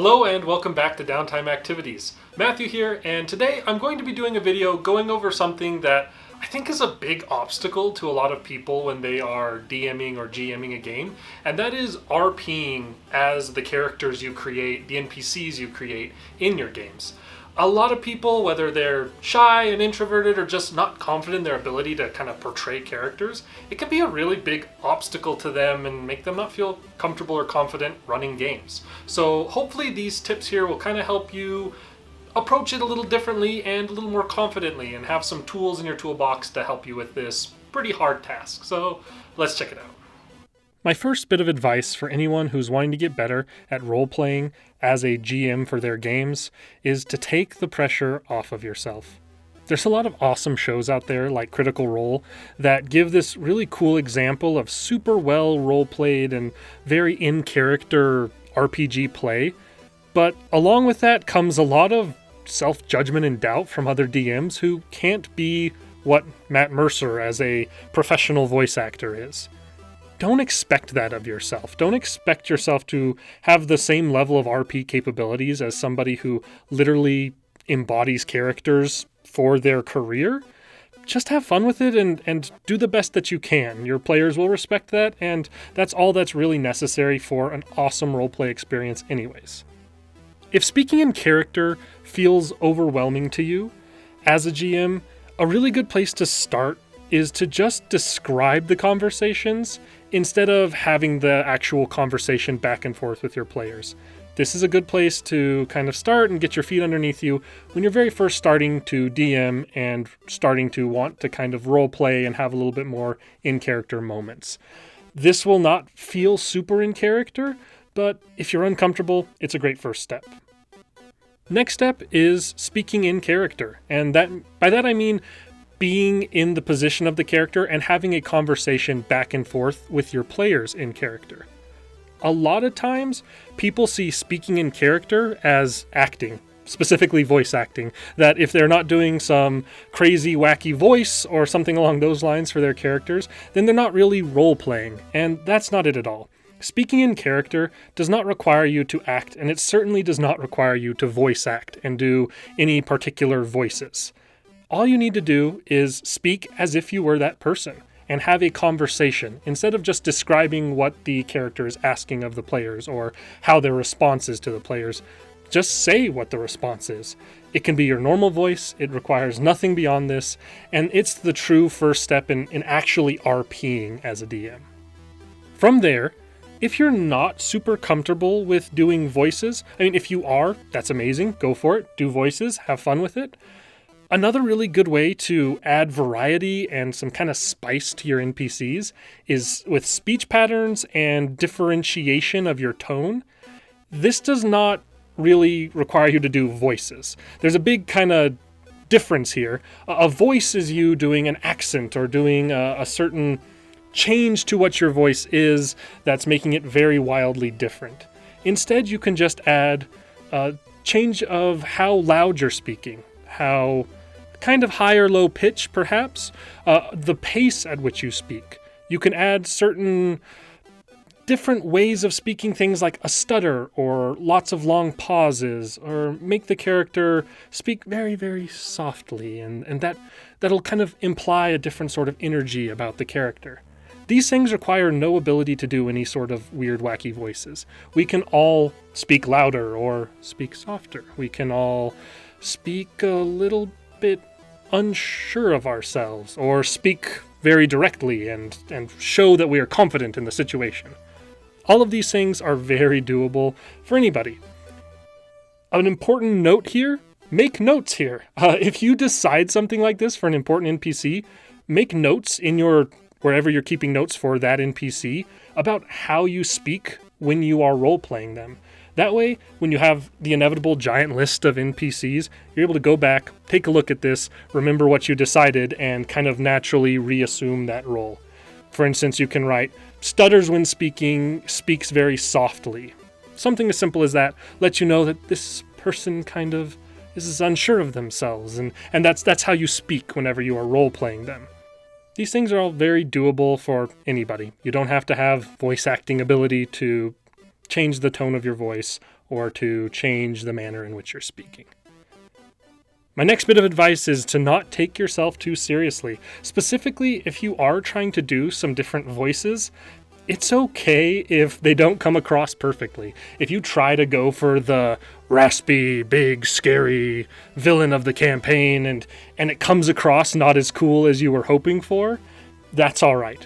Hello and welcome back to Downtime Activities. Matthew here, and today I'm going to be doing a video going over something that I think is a big obstacle to a lot of people when they are DMing or GMing a game, and that is RPing as the characters you create, the NPCs you create in your games. A lot of people, whether they're shy and introverted or just not confident in their ability to kind of portray characters, it can be a really big obstacle to them and make them not feel comfortable or confident running games. So hopefully these tips here will kind of help you approach it a little differently and a little more confidently and have some tools in your toolbox to help you with this pretty hard task. So let's check it out. My first bit of advice for anyone who's wanting to get better at role-playing as a GM for their games is to take the pressure off of yourself. There's a lot of awesome shows out there like Critical Role that give this really cool example of super well role-played and very in-character RPG play, but along with that comes a lot of self-judgment and doubt from other DMs who can't be what Matt Mercer as a professional voice actor is. Don't expect that of yourself. Don't expect yourself to have the same level of RP capabilities as somebody who literally embodies characters for their career. Just have fun with it and do the best that you can. Your players will respect that, and that's all that's really necessary for an awesome roleplay experience anyways. If speaking in character feels overwhelming to you, as a GM, a really good place to start is to just describe the conversations instead of having the actual conversation back and forth with your players. This is a good place to kind of start and get your feet underneath you when you're very first starting to DM and starting to want to kind of role play and have a little bit more in-character moments. This will not feel super in character, but if you're uncomfortable, it's a great first step. Next step is speaking in character, and by that I mean being in the position of the character and having a conversation back and forth with your players in character. A lot of times, people see speaking in character as acting, specifically voice acting, that if they're not doing some crazy, wacky voice or something along those lines for their characters, then they're not really role-playing, and that's not it at all. Speaking in character does not require you to act, and it certainly does not require you to voice act and do any particular voices. All you need to do is speak as if you were that person and have a conversation instead of just describing what the character is asking of the players or how their response is to the players. Just say what the response is. It can be your normal voice, it requires nothing beyond this, and it's the true first step in actually RPing as a DM. From there, if you're not super comfortable with doing voices, if you are, that's amazing, go for it, do voices, have fun with it. Another really good way to add variety and some kind of spice to your NPCs is with speech patterns and differentiation of your tone. This does not really require you to do voices. There's a big kind of difference here. A voice is you doing an accent or doing a certain change to what your voice is that's making it very wildly different. Instead, you can just add a change of how loud you're speaking, how kind of high or low pitch, perhaps, the pace at which you speak. You can add certain different ways of speaking, things like a stutter or lots of long pauses, or make the character speak very, very softly, and that'll kind of imply a different sort of energy about the character. These things require no ability to do any sort of weird, wacky voices. We can all speak louder or speak softer. We can all speak a little bit unsure of ourselves or speak very directly and show that we are confident in the situation. All of these things are very doable for anybody. An important note here, make notes here. If you decide something like this for an important NPC, make notes in wherever you're keeping notes for that NPC about how you speak when you are role-playing them. That way, when you have the inevitable giant list of NPCs, you're able to go back, take a look at this, remember what you decided, and kind of naturally reassume that role. For instance, you can write, stutters when speaking, speaks very softly. Something as simple as that lets you know that this person kind of is unsure of themselves, and that's how you speak whenever you are role-playing them. These things are all very doable for anybody. You don't have to have voice acting ability to change the tone of your voice or to change the manner in which you're speaking. My next bit of advice is to not take yourself too seriously. Specifically, if you are trying to do some different voices, it's okay if they don't come across perfectly. If you try to go for the raspy, big, scary villain of the campaign and it comes across not as cool as you were hoping for, that's all right.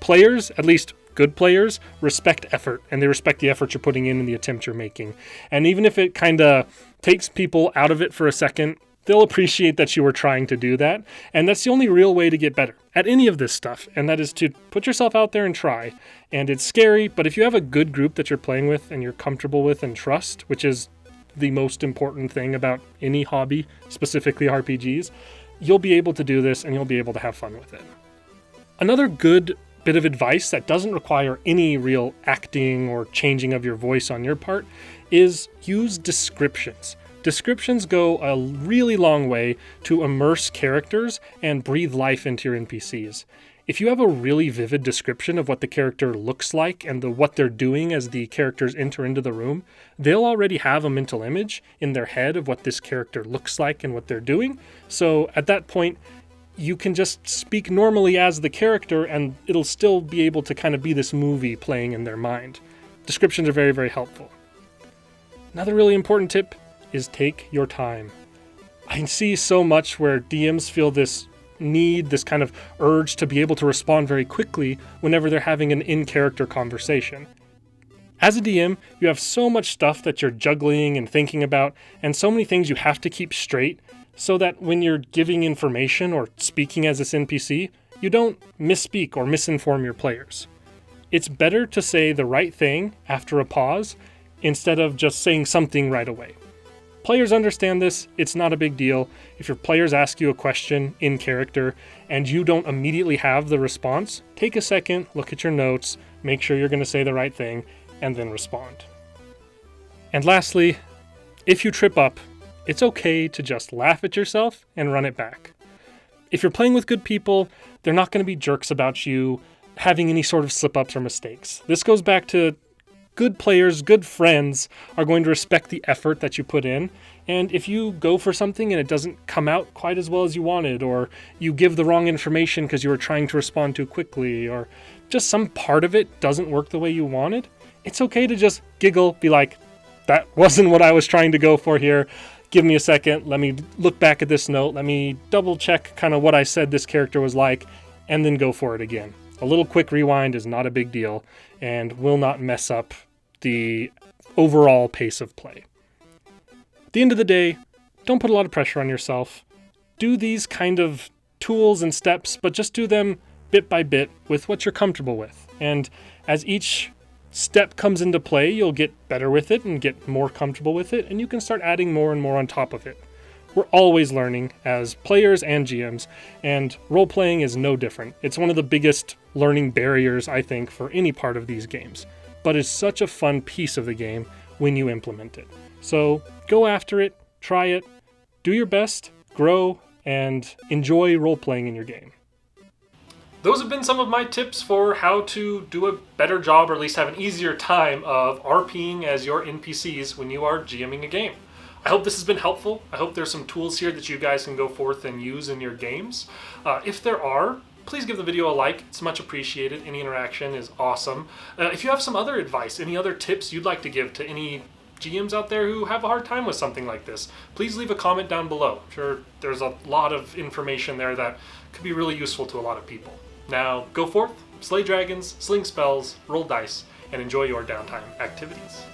Players, at least good players, respect effort, and they respect the effort you're putting in the attempt you're making. And even if it kind of takes people out of it for a second, they'll appreciate that you were trying to do that. And that's the only real way to get better at any of this stuff. And that is to put yourself out there and try. And it's scary, but if you have a good group that you're playing with and you're comfortable with and trust, which is the most important thing about any hobby, specifically RPGs, you'll be able to do this and you'll be able to have fun with it. Another good bit of advice that doesn't require any real acting or changing of your voice on your part is use descriptions. Descriptions go a really long way to immerse characters and breathe life into your NPCs. If you have a really vivid description of what the character looks like and what they're doing as the characters enter into the room, they'll already have a mental image in their head of what this character looks like and what they're doing. So at that point, you can just speak normally as the character and it'll still be able to kind of be this movie playing in their mind. Descriptions are very, very helpful. Another really important tip is take your time. I see so much where DMs feel this need, this kind of urge to be able to respond very quickly whenever they're having an in-character conversation. As a DM, you have so much stuff that you're juggling and thinking about, and so many things you have to keep straight, so that when you're giving information or speaking as this NPC, you don't misspeak or misinform your players. It's better to say the right thing after a pause instead of just saying something right away. Players understand this, it's not a big deal. If your players ask you a question in character and you don't immediately have the response, take a second, look at your notes, make sure you're going to say the right thing, and then respond. And lastly, if you trip up, it's okay to just laugh at yourself and run it back. If you're playing with good people, they're not going to be jerks about you having any sort of slip-ups or mistakes. This goes back to good players, good friends are going to respect the effort that you put in. And if you go for something and it doesn't come out quite as well as you wanted, or you give the wrong information because you were trying to respond too quickly, or just some part of it doesn't work the way you wanted, it's okay to just giggle, be like, that wasn't what I was trying to go for here. Give me a second. Let me look back at this note. Let me double check kind of what I said this character was like, and then go for it again. A little quick rewind is not a big deal and will not mess up the overall pace of play. At the end of the day, don't put a lot of pressure on yourself. Do these kind of tools and steps, but just do them bit by bit with what you're comfortable with. And as each step comes into play, you'll get better with it and get more comfortable with it, and you can start adding more and more on top of it. We're always learning as players and GMs, and role-playing is no different. It's one of the biggest learning barriers, I think, for any part of these games, but it's such a fun piece of the game when you implement it. So go after it, try it, do your best, grow, and enjoy role-playing in your game. Those have been some of my tips for how to do a better job, or at least have an easier time of RPing as your NPCs when you are GMing a game. I hope this has been helpful. I hope there's some tools here that you guys can go forth and use in your games. If there are, please give the video a like. It's much appreciated. Any interaction is awesome. If you have some other advice, any other tips you'd like to give to any GMs out there who have a hard time with something like this, please leave a comment down below. I'm sure there's a lot of information there that could be really useful to a lot of people. Now, go forth, slay dragons, sling spells, roll dice, and enjoy your downtime activities.